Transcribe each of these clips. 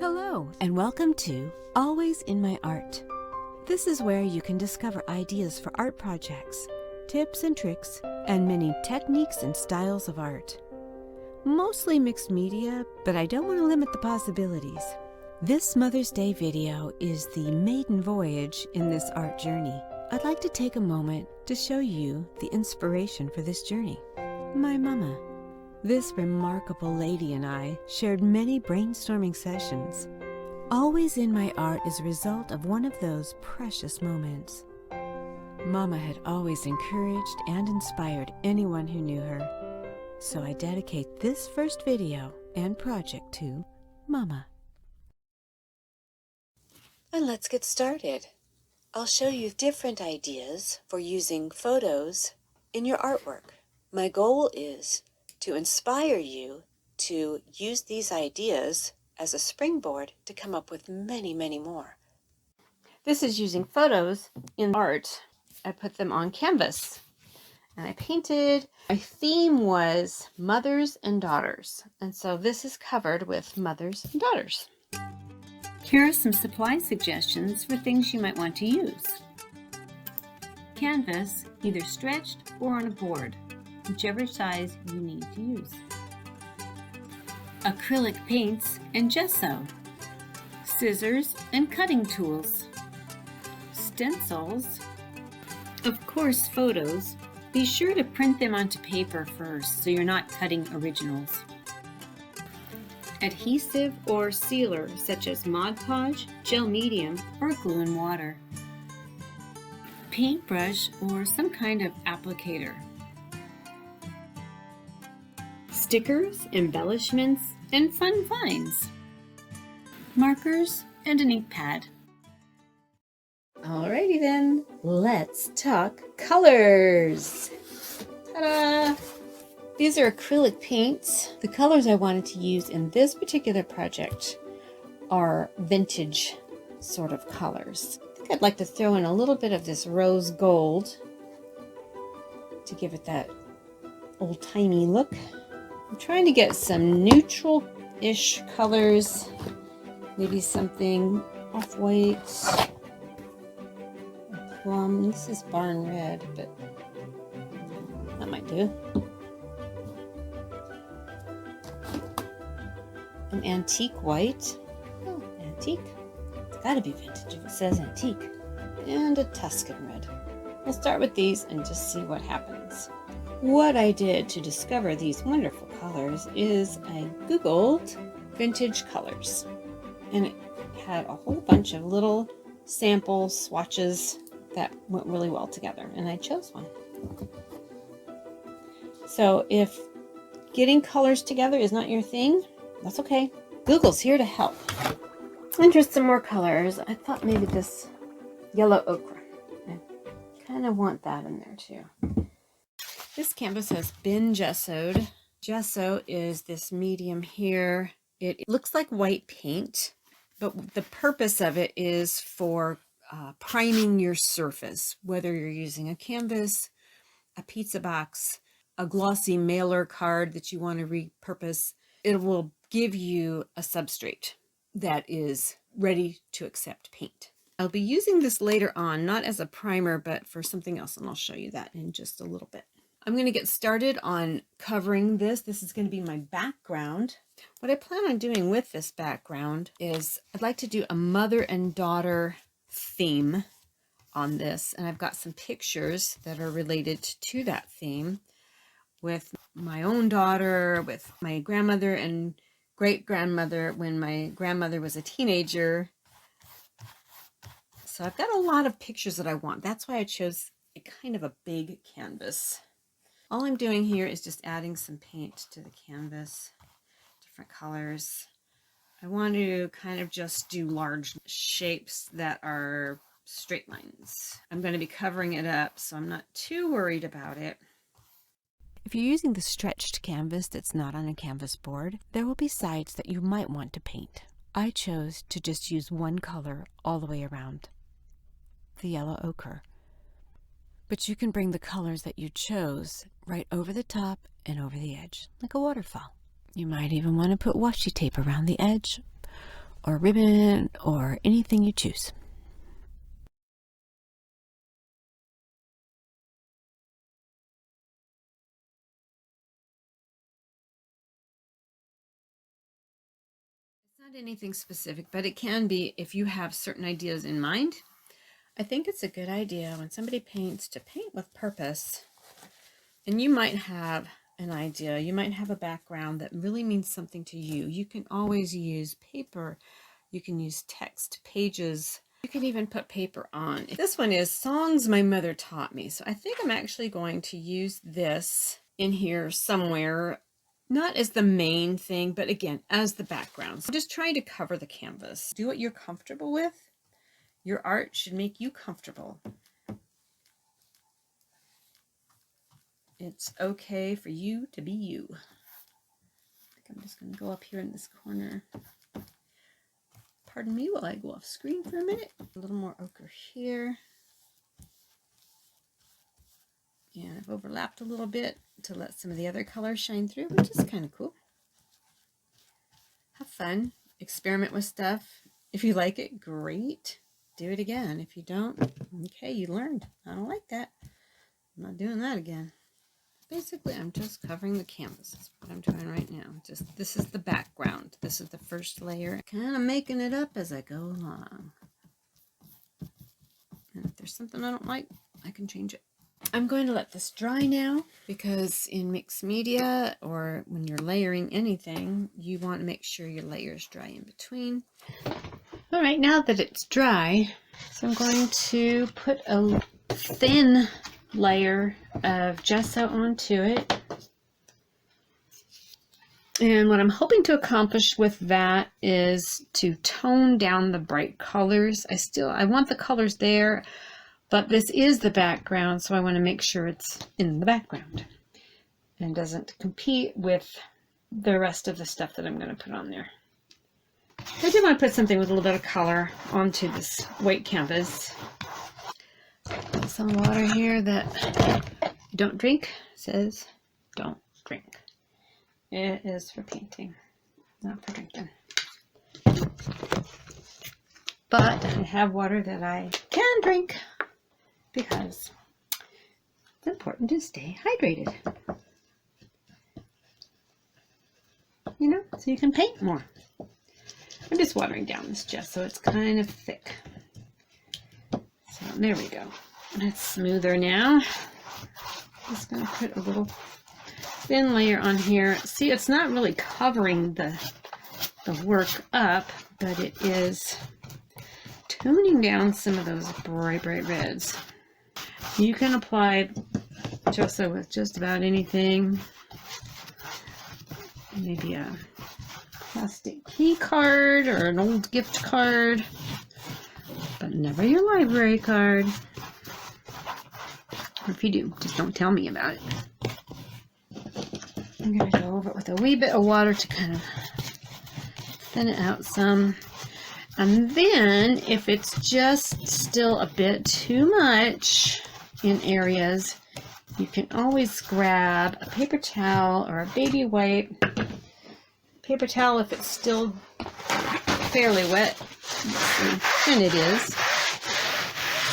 Hello, and welcome to Always in My Art. This is where you can discover ideas for art projects, tips and tricks, and many techniques and styles of art. Mostly mixed media, but I don't want to limit the possibilities. This Mother's Day video is the maiden voyage in this art journey. I'd like to take a moment to show you the inspiration for this journey. My mama. This remarkable lady and I shared many brainstorming sessions. Always in My Art is a result of one of those precious moments. Mama had always encouraged and inspired anyone who knew her. So I dedicate this first video and project to Mama. And let's get started. I'll show you different ideas for using photos in your artwork. My goal is to inspire you to use these ideas as a springboard to come up with many, many more. This is using photos in art. I put them on canvas and I painted. My theme was mothers and daughters, and so this is covered with mothers and daughters. Here are some supply suggestions for things you might want to use. Canvas, either stretched or on a board, whichever size you need to use. Acrylic paints and gesso. Scissors and cutting tools. Stencils. Of course, photos. Be sure to print them onto paper first so you're not cutting originals. Adhesive or sealer such as Mod Podge, gel medium, or glue and water. Paintbrush or some kind of applicator. Stickers, embellishments, and fun finds. Markers and an ink pad. Alrighty then, let's talk colors. Ta-da! These are acrylic paints. The colors I wanted to use in this particular project are vintage sort of colors. I think I'd like to throw in a little bit of this rose gold to give it that old-timey look. I'm trying to get some neutral-ish colors, maybe something off-white, plum. This is barn red, but that might do. An antique white. Oh, antique. It's gotta be vintage if it says antique. And a Tuscan red. We'll start with these and just see what happens. What I did to discover these wonderful colors is I Googled vintage colors, and it had a whole bunch of little sample swatches that went really well together, and I chose one. So if getting colors together is not your thing, that's okay. Google's here to help. And just some more colors. I thought maybe this yellow ochre. I kind of want that in there too. This canvas has been gessoed. Gesso is this medium here. It looks like white paint, but the purpose of it is for priming your surface, whether you're using a canvas, a pizza box, a glossy mailer card that you want to repurpose. It will give you a substrate that is ready to accept paint. I'll be using this later on, not as a primer, but for something else, and I'll show you that in just a little bit. I'm going to get started on covering this. This is going to be my background. What I plan on doing with this background is I'd like to do a mother and daughter theme on this, and I've got some pictures that are related to that theme with my own daughter, with my grandmother and great-grandmother when my grandmother was a teenager. So I've got a lot of pictures that I want. That's why I chose a kind of a big canvas. All I'm doing here is just adding some paint to the canvas, different colors. I want to kind of just do large shapes that are straight lines. I'm going to be covering it up, so I'm not too worried about it. If you're using the stretched canvas that's not on a canvas board, there will be sides that you might want to paint. I chose to just use one color all the way around, the yellow ochre. But you can bring the colors that you chose right over the top and over the edge, like a waterfall. You might even want to put washi tape around the edge or ribbon or anything you choose. It's not anything specific, but it can be if you have certain ideas in mind. I think it's a good idea when somebody paints to paint with purpose. And you might have an idea, you might have a background that really means something to you. You can always use paper, you can use text, pages, you can even put paper on. This one is Songs My Mother Taught Me. So I think I'm actually going to use this in here somewhere, not as the main thing, but again, as the background. So I'm just trying to cover the canvas. Do what you're comfortable with. Your art should make you comfortable. It's okay for you to be you. I think I'm just going to go up here in this corner. Pardon me while I go off screen for a minute. A little more ochre here. And I've overlapped a little bit to let some of the other colors shine through, which is kind of cool. Have fun. Experiment with stuff. If you like it, great. Do it again. If you don't, okay, you learned. I don't like that. I'm not doing that again. Basically, I'm just covering the canvas. That's what I'm doing right now. Just this is the background. This is the first layer. Kind of making it up as I go along. And if there's something I don't like, I can change it. I'm going to let this dry now because in mixed media or when you're layering anything, you want to make sure your layers dry in between. All right, now that it's dry, so I'm going to put a thin layer of gesso onto it. And what I'm hoping to accomplish with that is to tone down the bright colors. I want the colors there, but this is the background, so I want to make sure it's in the background and doesn't compete with the rest of the stuff that I'm going to put on there. I do want to put something with a little bit of color onto this white canvas. Some water here that don't drink. It says don't drink. It is for painting, not for drinking. But I have water that I can drink because it's important to stay hydrated. You know, so you can paint more. I'm just watering down this gesso, it's kind of thick. So there we go. It's smoother now. Just going to put a little thin layer on here. See, it's not really covering the work up, but it is toning down some of those bright, bright reds. You can apply gesso with just about anything. Maybe a plastic key card or an old gift card, but never your library card. Or if you do, just don't tell me about it. I'm going to go over it with a wee bit of water to kind of thin it out some. And then if it's just still a bit too much in areas, you can always grab a paper towel or a baby wipe. Paper towel if it's still fairly wet, and it is.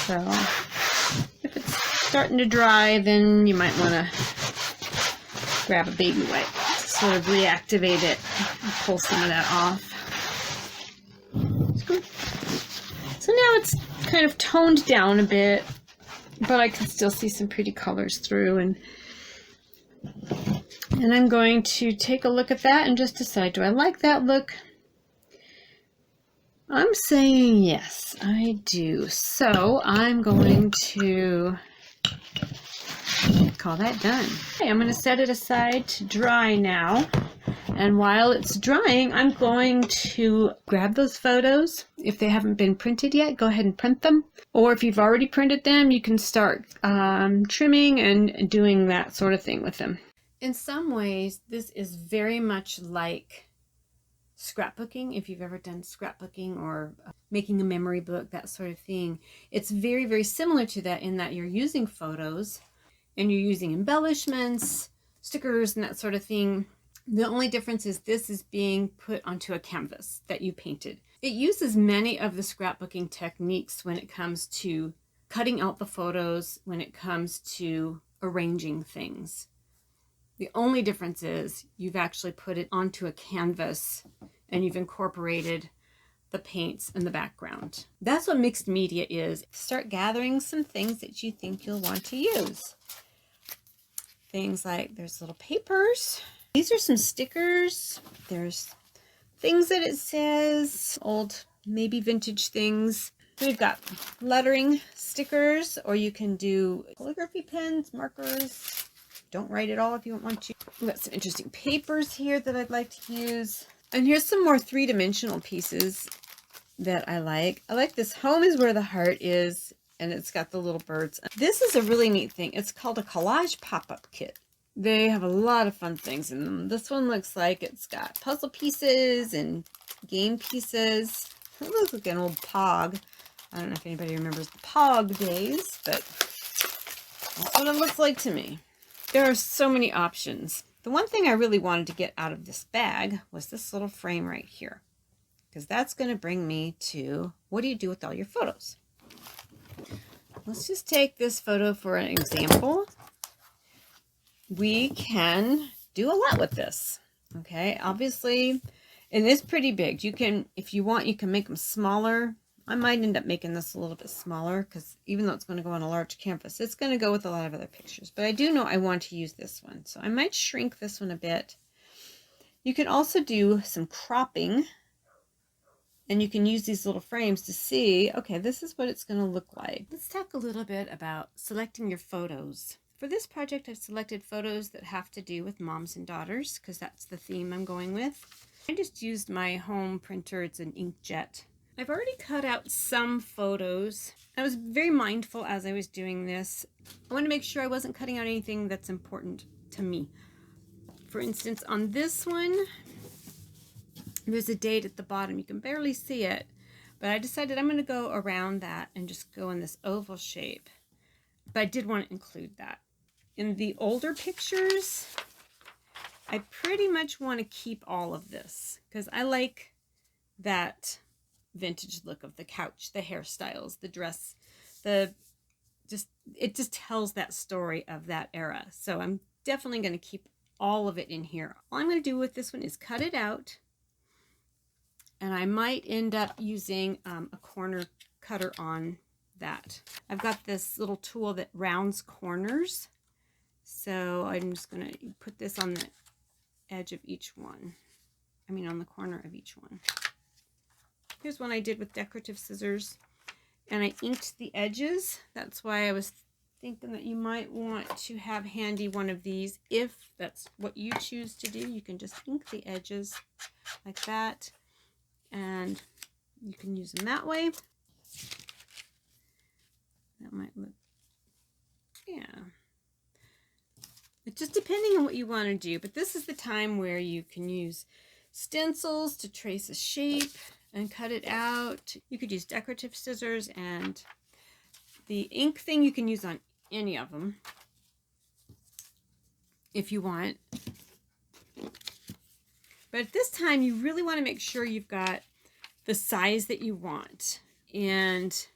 So if it's starting to dry, then you might want to grab a baby wipe to sort of reactivate it and pull some of that off. So now it's kind of toned down a bit, but I can still see some pretty colors through, and I'm going to take a look at that and just decide, do I like that look? I'm saying yes, I do. So I'm going to call that done. Okay, I'm going to set it aside to dry now. And while it's drying, I'm going to grab those photos. If they haven't been printed yet, go ahead and print them. Or if you've already printed them, you can start trimming and doing that sort of thing with them. In some ways, this is very much like scrapbooking. If you've ever done scrapbooking or making a memory book, that sort of thing. It's very, very similar to that in that you're using photos and you're using embellishments, stickers, and that sort of thing. The only difference is this is being put onto a canvas that you painted. It uses many of the scrapbooking techniques when it comes to cutting out the photos, when it comes to arranging things. The only difference is you've actually put it onto a canvas and you've incorporated the paints in the background. That's what mixed media is. Start gathering some things that you think you'll want to use. Things like there's little papers. These are some stickers. There's things that it says, old, maybe vintage things. We've got lettering stickers, or you can do calligraphy pens, markers. Don't write it all if you don't want to. We've got some interesting papers here that I'd like to use. And here's some more three-dimensional pieces that I like. I like this Home is Where the Heart Is, and it's got the little birds. This is a really neat thing. It's called a collage pop-up kit. They have a lot of fun things in them. This one looks like it's got puzzle pieces and game pieces. It looks like an old Pog. I don't know if anybody remembers the Pog days, but that's what it looks like to me. There are so many options. The one thing I really wanted to get out of this bag was this little frame right here, because that's going to bring me to what do you do with all your photos? Let's just take this photo for an example. We can do a lot with this. Okay, obviously, and it's pretty big. You can, if you want, you can make them smaller. I might end up making this a little bit smaller because even though it's going to go on a large canvas, it's going to go with a lot of other pictures. But I do know I want to use this one, so I might shrink this one a bit. You can also do some cropping, and you can use these little frames to see, okay, this is what it's going to look like. Let's talk a little bit about selecting your photos. For this project, I've selected photos that have to do with moms and daughters because that's the theme I'm going with. I just used my home printer. It's an inkjet. I've already cut out some photos. I was very mindful as I was doing this. I want to make sure I wasn't cutting out anything that's important to me. For instance, on this one, there's a date at the bottom. You can barely see it, but I decided I'm going to go around that and just go in this oval shape. But I did want to include that. In the older pictures, I pretty much want to keep all of this because I like that vintage look of the couch, the hairstyles, the dress, it just tells that story of that era. So I'm definitely going to keep all of it in here. All I'm going to do with this one is cut it out, and I might end up using a corner cutter on that. I've got this little tool that rounds corners, so I'm just going to put this on the edge of each one. On the corner of each one. Here's one I did with decorative scissors, and I inked the edges. That's why I was thinking that you might want to have handy one of these. If that's what you choose to do, you can just ink the edges like that, and you can use them that way. That might look, yeah. It's just depending on what you want to do, but this is the time where you can use stencils to trace a shape and cut it out. You could use decorative scissors, and the ink thing you can use on any of them if you want. But at this time, you really want to make sure you've got the size that you want and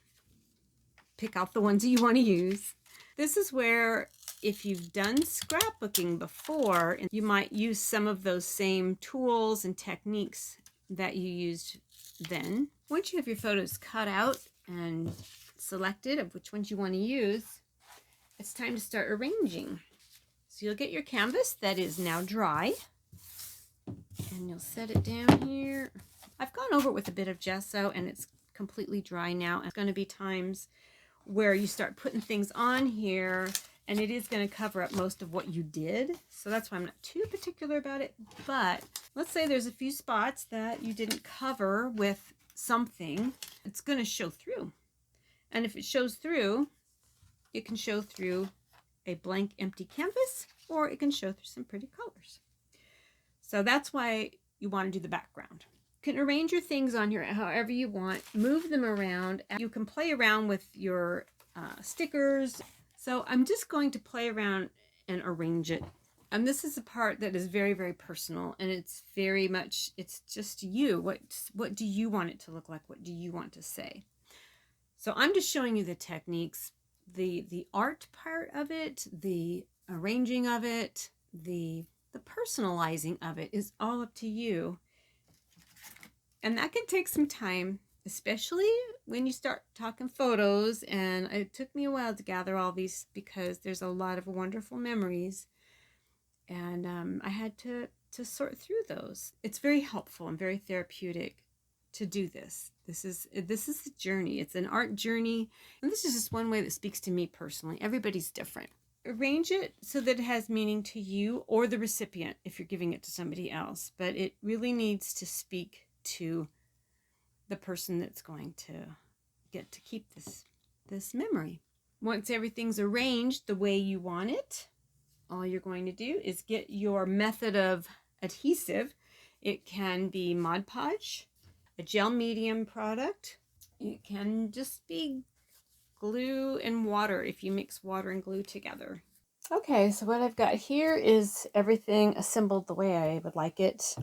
pick out the ones that you want to use. This is where, if you've done scrapbooking before, you might use some of those same tools and techniques that you used then. Once you have your photos cut out and selected of which ones you want to use, it's time to start arranging. So you'll get your canvas that is now dry, and you'll set it down here. I've gone over it with a bit of gesso, and it's completely dry now. It's going to be times where you start putting things on here, and it is going to cover up most of what you did. So that's why I'm not too particular about it. But let's say there's a few spots that you didn't cover with something. It's going to show through. And if it shows through, it can show through a blank empty canvas, or it can show through some pretty colors. So that's why you want to do the background. You can arrange your things on here however you want, move them around. You can play around with your stickers. So I'm just going to play around and arrange it And this is a part that is very, very personal, and it's very much, it's just you. What do you want it to look like? What do you want to say? So I'm just showing you the techniques, the art part of it, the arranging of it, the personalizing of it is all up to you. And that can take some time, especially when you start talking photos. And it took me a while to gather all these because there's a lot of wonderful memories. And I had to sort through those. It's very helpful and very therapeutic to do this. This is the journey. It's an art journey. And this is just one way that speaks to me personally. Everybody's different. Arrange it so that it has meaning to you or the recipient if you're giving it to somebody else. But it really needs to speak to the person that's going to get to keep this memory. Once everything's arranged the way you want it, all you're going to do is get your method of adhesive. It can be Mod Podge, a gel medium product. It can just be glue and water if you mix water and glue together. Okay, so what I've got here is everything assembled the way I would like it.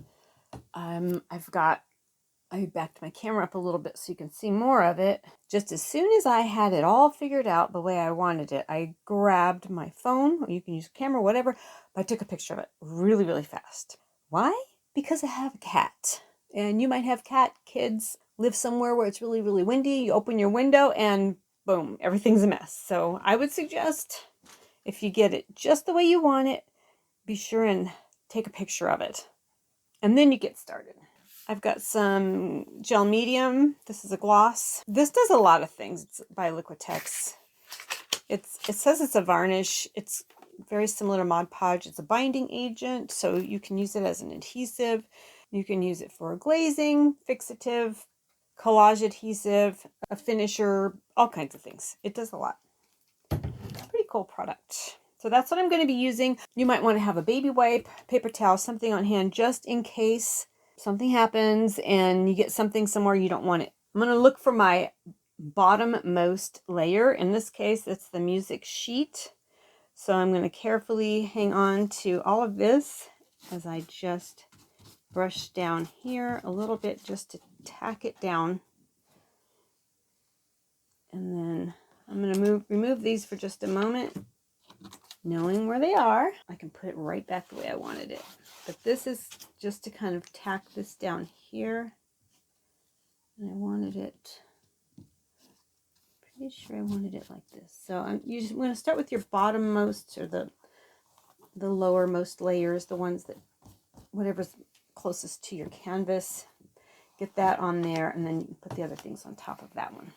I backed my camera up a little bit so you can see more of it. Just as soon as I had it all figured out the way I wanted it, I grabbed my phone, or you can use a camera, whatever, but I took a picture of it really, really fast. Why? Because I have a cat. And you might have kids, live somewhere where it's really, really windy. You open your window and boom, everything's a mess. So I would suggest if you get it just the way you want it, be sure and take a picture of it. And then you get started. I've got some gel medium. This is a gloss. This does a lot of things. It's by Liquitex. It says it's a varnish. It's very similar to Mod Podge. It's a binding agent, so you can use it as an adhesive. You can use it for glazing, fixative, collage adhesive, a finisher, all kinds of things. It does a lot. Pretty cool product. So that's what I'm going to be using. You might want to have a baby wipe, paper towel, something on hand just in case something happens and you get something somewhere you don't want it. I'm going to look for my bottommost layer. In this case, it's the music sheet. So I'm going to carefully hang on to all of this as I just brush down here a little bit just to tack it down. And then I'm going to remove these for just a moment. Knowing where they are, I can put it right back the way I wanted it. But this is just to kind of tack this down here. And I wanted it, pretty sure I wanted it like this. So you're just going to start with your bottommost or the lowermost layers, the ones that, whatever's closest to your canvas. Get that on there, and then you can put the other things on top of that one.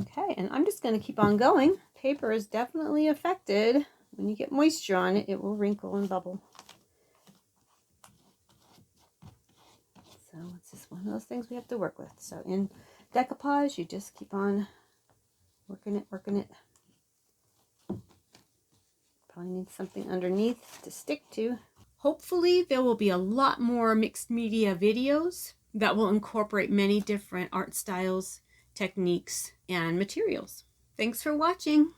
Okay, and I'm just going to keep on going. Paper is definitely affected. When you get moisture on it, it will wrinkle and bubble. So it's just one of those things we have to work with. So in decoupage, you just keep on working it, working it. Probably need something underneath to stick to. Hopefully there will be a lot more mixed media videos that will incorporate many different art styles, techniques, and materials. Thanks for watching.